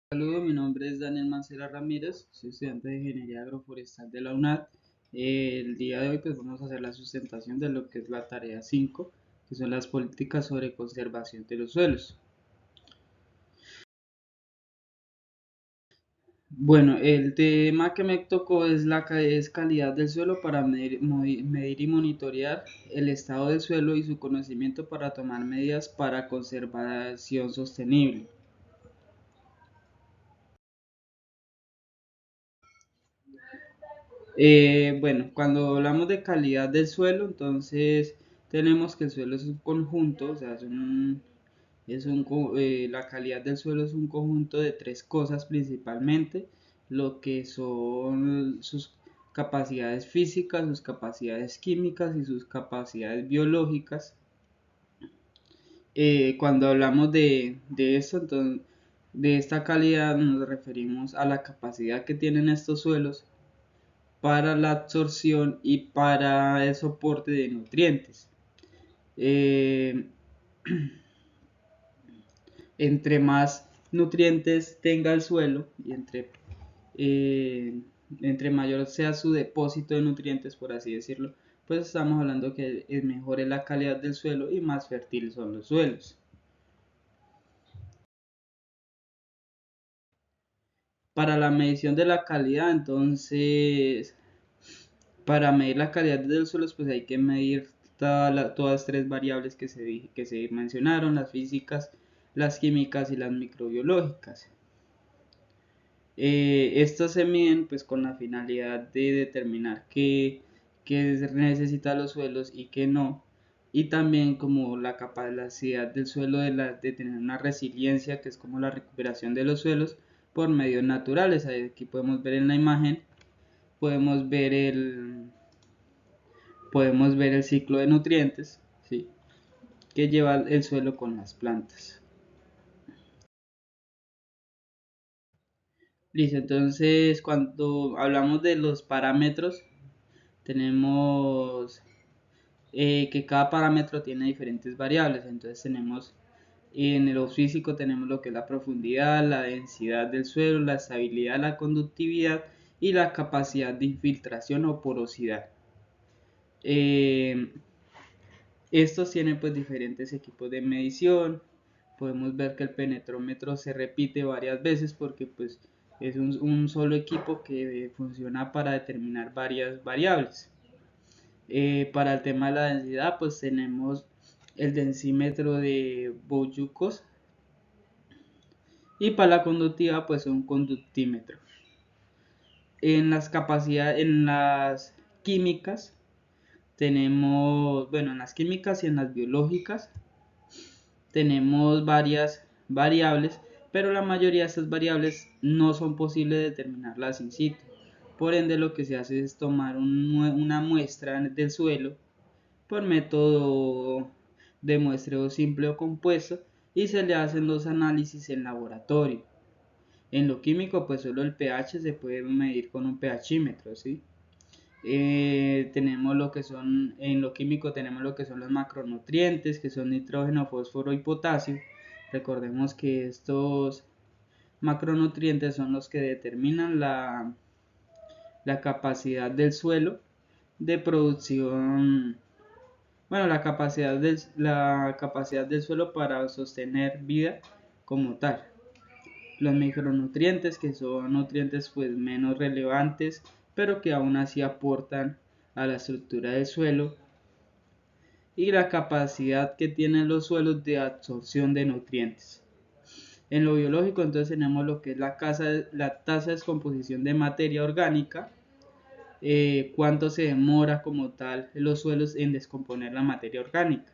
Saludos, mi nombre es Daniel Mancera Ramírez, soy estudiante de Ingeniería Agroforestal de la UNAD. El día de hoy pues vamos a hacer la sustentación de lo que es la tarea 5, que son las políticas sobre conservación de los suelos. Bueno, el tema que me tocó es es calidad del suelo para medir y monitorear el estado del suelo y su conocimiento para tomar medidas para conservación sostenible. Bueno, cuando hablamos de calidad del suelo, entonces tenemos que el suelo es un conjunto, o sea, la calidad del suelo es un conjunto de tres cosas principalmente, lo que son sus capacidades físicas, sus capacidades químicas y sus capacidades biológicas. Cuando hablamos de esto, entonces, de esta calidad nos referimos a la capacidad que tienen estos suelos para la absorción y para el soporte de nutrientes. Eh, Entre más nutrientes tenga el suelo y eh, entre mayor sea su depósito de nutrientes, por así decirlo, pues estamos hablando que es mejor es la calidad del suelo y más fértiles son los suelos. Para la medición de la calidad, entonces, para medir la calidad de los suelos, pues hay que medir todas tres variables que se mencionaron, las físicas, las químicas y las microbiológicas. Estos se miden pues con la finalidad de determinar qué necesitan los suelos y qué no. Y también como la capacidad del suelo de tener una resiliencia, que es como la recuperación de los suelos por medios naturales. Aquí podemos ver en la imagen, podemos ver podemos ver el ciclo de nutrientes, ¿sí?, que lleva el suelo con las plantas. Listo, entonces cuando hablamos de los parámetros, tenemos que cada parámetro tiene diferentes variables. Entonces tenemos en lo físico tenemos lo que es la profundidad, la densidad del suelo, la estabilidad, la conductividad y la capacidad de infiltración o porosidad. Eh, Estos tienen pues diferentes equipos de medición. Podemos ver que el penetrómetro se repite varias veces porque pues es un solo equipo que funciona para determinar varias variables. Para el tema de la densidad, pues tenemos el densímetro de Boyucos, y para la conductividad, pues un conductímetro. En las químicas, tenemos, bueno, en las químicas y en las biológicas, tenemos varias variables, pero la mayoría de estas variables no son posibles determinarlas in situ. Por ende, lo que se hace es tomar una muestra del suelo por método de muestreo simple o compuesto y se le hacen los análisis en laboratorio. En lo químico, pues solo el pH se puede medir con un pHímetro, ¿sí? Tenemos lo que son, en lo químico tenemos lo que son los macronutrientes, que son nitrógeno, fósforo y potasio. Recordemos que estos macronutrientes son los que determinan la capacidad del suelo de producción, bueno, la capacidad del suelo para sostener vida como tal. Los micronutrientes, que son nutrientes pues menos relevantes, pero que aún así aportan a la estructura del suelo, y la capacidad que tienen los suelos de absorción de nutrientes. En lo biológico, entonces tenemos lo que es la tasa de descomposición de materia orgánica, cuánto se demora como tal los suelos en descomponer la materia orgánica,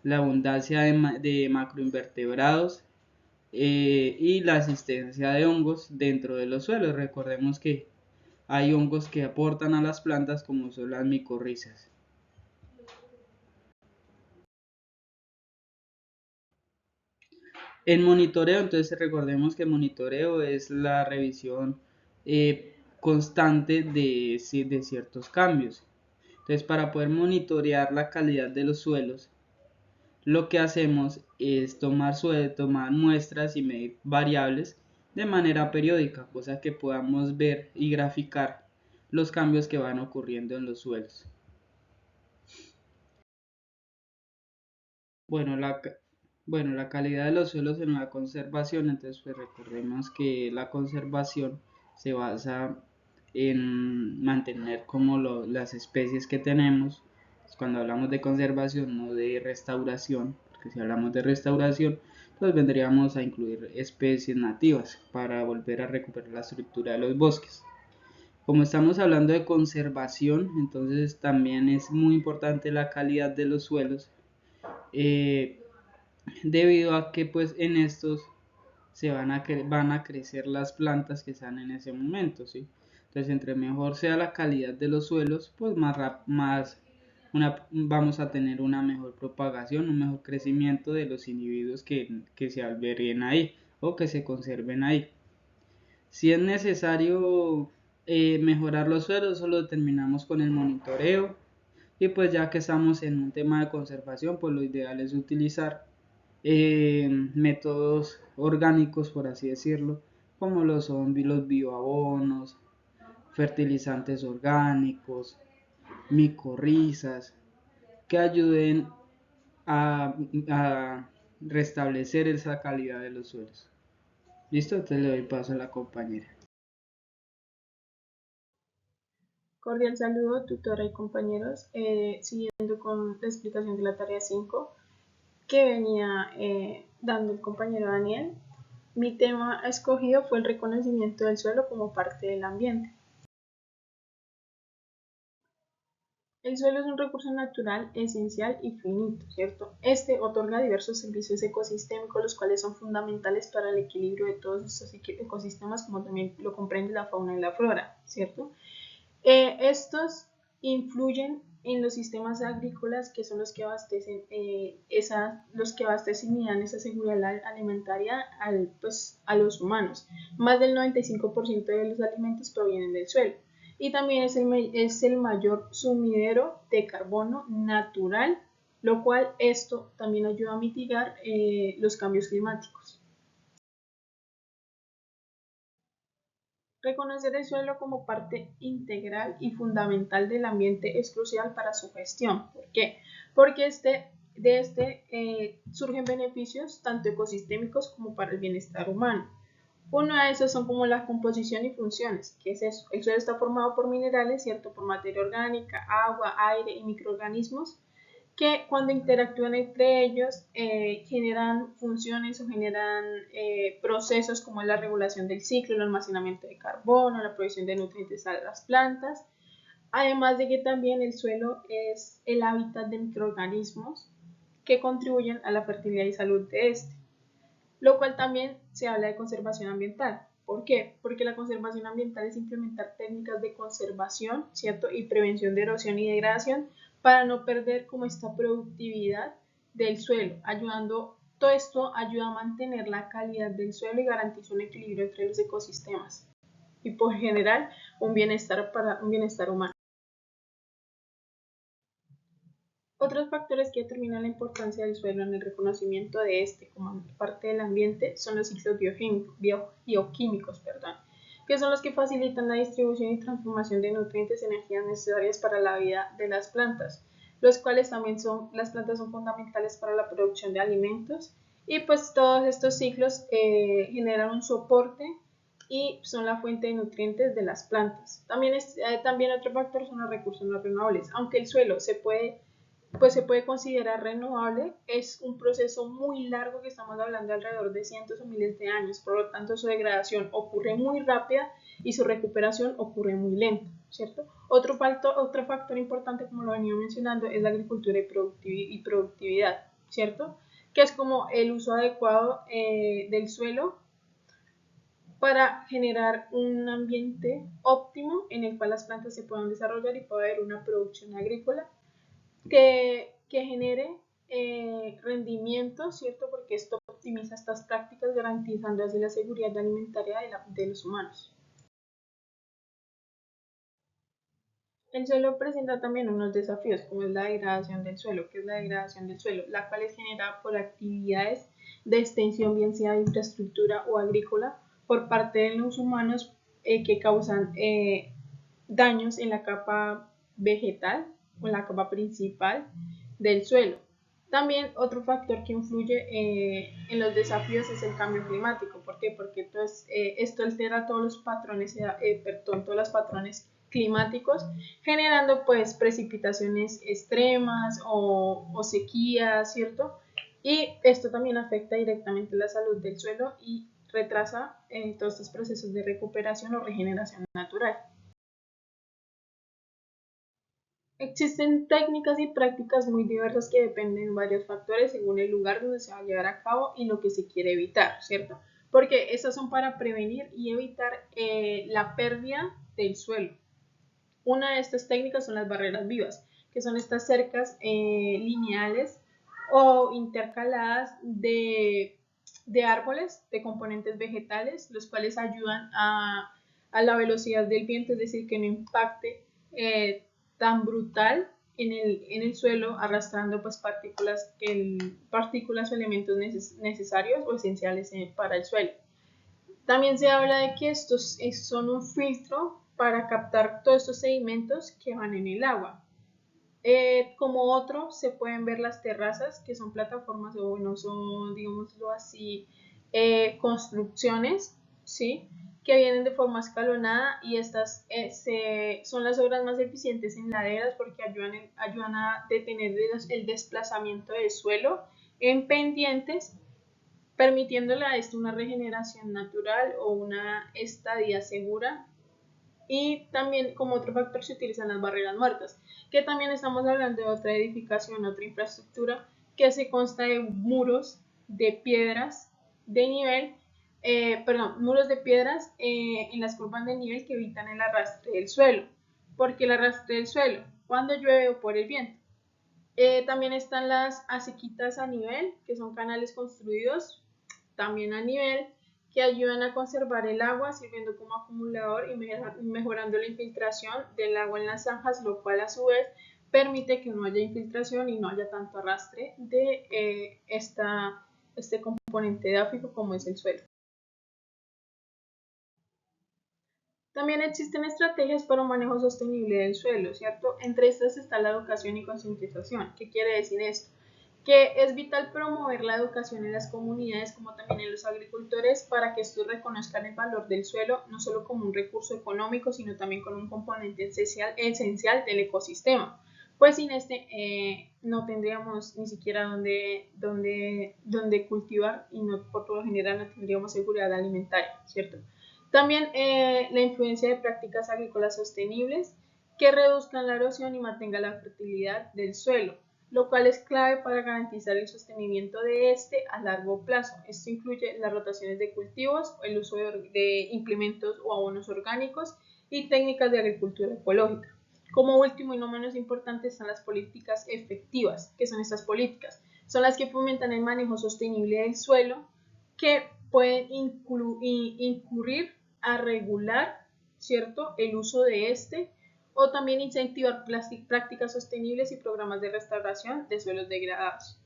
la abundancia de macroinvertebrados, y la existencia de hongos dentro de los suelos. Recordemos que hay hongos que aportan a las plantas como son las micorrizas. En monitoreo, entonces recordemos que el monitoreo es la revisión constante de ciertos cambios. Entonces, para poder monitorear la calidad de los suelos, lo que hacemos es tomar muestras y medir variables de manera periódica, cosa que podamos ver y graficar los cambios que van ocurriendo en los suelos. Bueno, la calidad de los suelos en la conservación, entonces pues recordemos que la conservación se basa en mantener como las especies que tenemos. Pues cuando hablamos de conservación, no de restauración, porque si hablamos de restauración, pues vendríamos a incluir especies nativas para volver a recuperar la estructura de los bosques. Como estamos hablando de conservación, entonces también es muy importante la calidad de los suelos, debido a que pues en estos van a crecer las plantas que están en ese momento, ¿sí? Entonces, entre mejor sea la calidad de los suelos, pues vamos a tener una mejor propagación, un mejor crecimiento de los individuos que se alberguen ahí o que se conserven ahí. Si es necesario mejorar los suelos, eso lo determinamos con el monitoreo. Y pues ya que estamos en un tema de conservación, pues lo ideal es utilizar métodos orgánicos, por así decirlo, como lo son los bioabonos, fertilizantes orgánicos, micorrizas, que ayuden a restablecer esa calidad de los suelos. ¿Listo? Entonces le doy paso a la compañera. Cordial saludo, tutora y compañeros. Siguiendo con la explicación de la tarea 5 que venía dando el compañero Daniel, mi tema escogido fue el reconocimiento del suelo como parte del ambiente. El suelo es un recurso natural, esencial y finito, ¿cierto? Este otorga diversos servicios ecosistémicos, los cuales son fundamentales para el equilibrio de todos estos ecosistemas, como también lo comprende la fauna y la flora, ¿cierto? Estos influyen en los sistemas agrícolas, que son los que abastecen, y dan esa seguridad alimentaria a los humanos. Más del 95% de los alimentos provienen del suelo. Y también es el mayor sumidero de carbono natural, lo cual esto también ayuda a mitigar los cambios climáticos. Reconocer el suelo como parte integral y fundamental del ambiente es crucial para su gestión. ¿Por qué? Porque de este surgen beneficios tanto ecosistémicos como para el bienestar humano. Uno de esos son como la composición y funciones. ¿Qué es eso? El suelo está formado por minerales, ¿cierto? Por materia orgánica, agua, aire y microorganismos que cuando interactúan entre ellos generan funciones o generan procesos como la regulación del ciclo, el almacenamiento de carbono, la provisión de nutrientes a las plantas, además de que también el suelo es el hábitat de microorganismos que contribuyen a la fertilidad y salud de este, lo cual también se habla de conservación ambiental. ¿Por qué? Porque la conservación ambiental es implementar técnicas de conservación, ¿cierto? Y prevención de erosión y degradación para no perder como esta productividad del suelo, todo esto ayuda a mantener la calidad del suelo y garantiza un equilibrio entre los ecosistemas y por general un bienestar humano. Otros factores que determinan la importancia del suelo en el reconocimiento de este como parte del ambiente son los ciclos bioquímicos, que son los que facilitan la distribución y transformación de nutrientes y energías necesarias para la vida de las plantas, los cuales las plantas son fundamentales para la producción de alimentos y pues todos estos ciclos generan un soporte y son la fuente de nutrientes de las plantas. También otro factor son los recursos no renovables, aunque el suelo se puede considerar renovable, es un proceso muy largo que estamos hablando de alrededor de cientos o miles de años, por lo tanto su degradación ocurre muy rápida y su recuperación ocurre muy lenta, ¿cierto? Otro factor importante, como lo venía mencionando, es la agricultura y productividad, ¿cierto? Que es como el uso adecuado del suelo para generar un ambiente óptimo en el cual las plantas se puedan desarrollar y pueda haber una producción agrícola que genere rendimiento, ¿cierto? Porque esto optimiza estas prácticas garantizando así la seguridad alimentaria de los humanos. El suelo presenta también unos desafíos, como es la degradación del suelo. ¿Qué es la degradación del suelo? La cual es generada por actividades de extensión, bien sea de infraestructura o agrícola, por parte de los humanos que causan daños en la capa vegetal o en la capa principal del suelo. También otro factor que influye en los desafíos es el cambio climático. ¿Por qué? Porque esto altera todos los patrones, todos los patrones climáticos, generando pues precipitaciones extremas o sequías, ¿cierto? Y esto también afecta directamente la salud del suelo y retrasa todos estos procesos de recuperación o regeneración natural. Existen técnicas y prácticas muy diversas que dependen de varios factores según el lugar donde se va a llevar a cabo y lo que se quiere evitar, ¿cierto? Porque estas son para prevenir y evitar la pérdida del suelo. Una de estas técnicas son las barreras vivas, que son estas cercas lineales o intercaladas de árboles, de componentes vegetales, los cuales ayudan a la velocidad del viento, es decir, que no impacte tan brutal en el suelo, arrastrando pues partículas o elementos necesarios o esenciales para el suelo. También se habla de que estos son un filtro para captar todos estos sedimentos que van en el agua. Como otro, se pueden ver las terrazas, que son plataformas o bueno, son, digámoslo así, construcciones, ¿sí? Que vienen de forma escalonada y estas son las obras más eficientes en laderas porque ayudan a detener el desplazamiento del suelo en pendientes, permitiéndole a esto una regeneración natural o una estadía segura. Y también como otro factor se utilizan las barreras muertas, que también estamos hablando de otra edificación, otra infraestructura que se consta de muros de piedras de nivel, muros de piedras en las curvas de nivel que evitan el arrastre del suelo. ¿Por qué el arrastre del suelo? Cuando llueve o por el viento. También están las acequitas a nivel, que son canales construidos también a nivel, que ayudan a conservar el agua, sirviendo como acumulador y mejorando la infiltración del agua en las zanjas, lo cual a su vez permite que no haya infiltración y no haya tanto arrastre de este componente edáfico como es el suelo. También existen estrategias para un manejo sostenible del suelo, ¿cierto? Entre estas está la educación y concientización. ¿Qué quiere decir esto? Que es vital promover la educación en las comunidades como también en los agricultores para que estos reconozcan el valor del suelo no solo como un recurso económico, sino también como un componente esencial del ecosistema. Pues sin este no tendríamos ni siquiera donde cultivar y no, por lo general no tendríamos seguridad alimentaria, ¿cierto? También la influencia de prácticas agrícolas sostenibles que reduzcan la erosión y mantengan la fertilidad del suelo, lo cual es clave para garantizar el sostenimiento de este a largo plazo. Esto incluye las rotaciones de cultivos, el uso de implementos o abonos orgánicos y técnicas de agricultura ecológica. Como último y no menos importante están las políticas efectivas. ¿Qué son estas políticas? Son las que fomentan el manejo sostenible del suelo, que pueden incurrir a regular, ¿cierto?, el uso de este, o también incentivar prácticas sostenibles y programas de restauración de suelos degradados.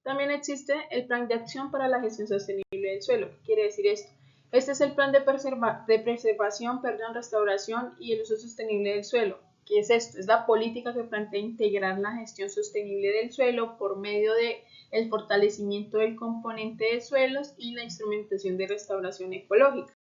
También existe el Plan de Acción para la Gestión Sostenible del Suelo. ¿Qué quiere decir esto? Este es el plan de preservación, restauración y el uso sostenible del suelo. ¿Qué es esto? Es la política que plantea integrar la gestión sostenible del suelo por medio de el fortalecimiento del componente de suelos y la instrumentación de restauración ecológica.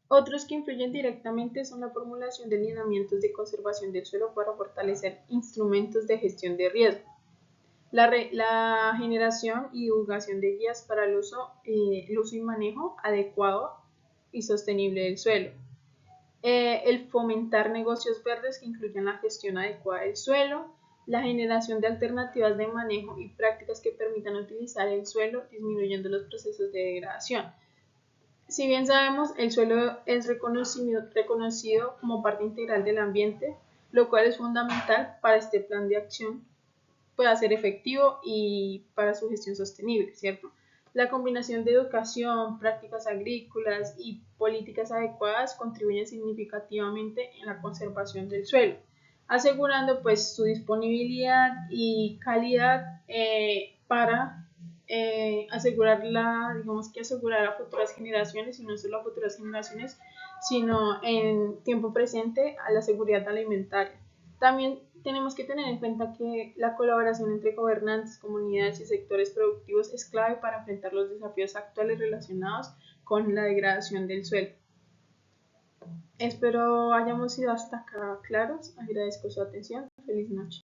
Otros que influyen directamente son la formulación de lineamientos de conservación del suelo para fortalecer instrumentos de gestión de riesgo, la generación y divulgación de guías para el uso y manejo adecuado y sostenible del suelo, el fomentar negocios verdes que incluyan la gestión adecuada del suelo, la generación de alternativas de manejo y prácticas que permitan utilizar el suelo disminuyendo los procesos de degradación. Si bien sabemos, el suelo es reconocido como parte integral del ambiente, lo cual es fundamental para este plan de acción pueda ser efectivo y para su gestión sostenible, ¿cierto? La combinación de educación, prácticas agrícolas y políticas adecuadas contribuyen significativamente en la conservación del suelo. asegurando pues su disponibilidad y calidad para asegurar a futuras generaciones, y no solo a futuras generaciones, sino en tiempo presente a la seguridad alimentaria. También tenemos que tener en cuenta que la colaboración entre gobernantes, comunidades y sectores productivos es clave para enfrentar los desafíos actuales relacionados con la degradación del suelo. Espero hayamos sido hasta acá claros. Agradezco su atención. Feliz noche.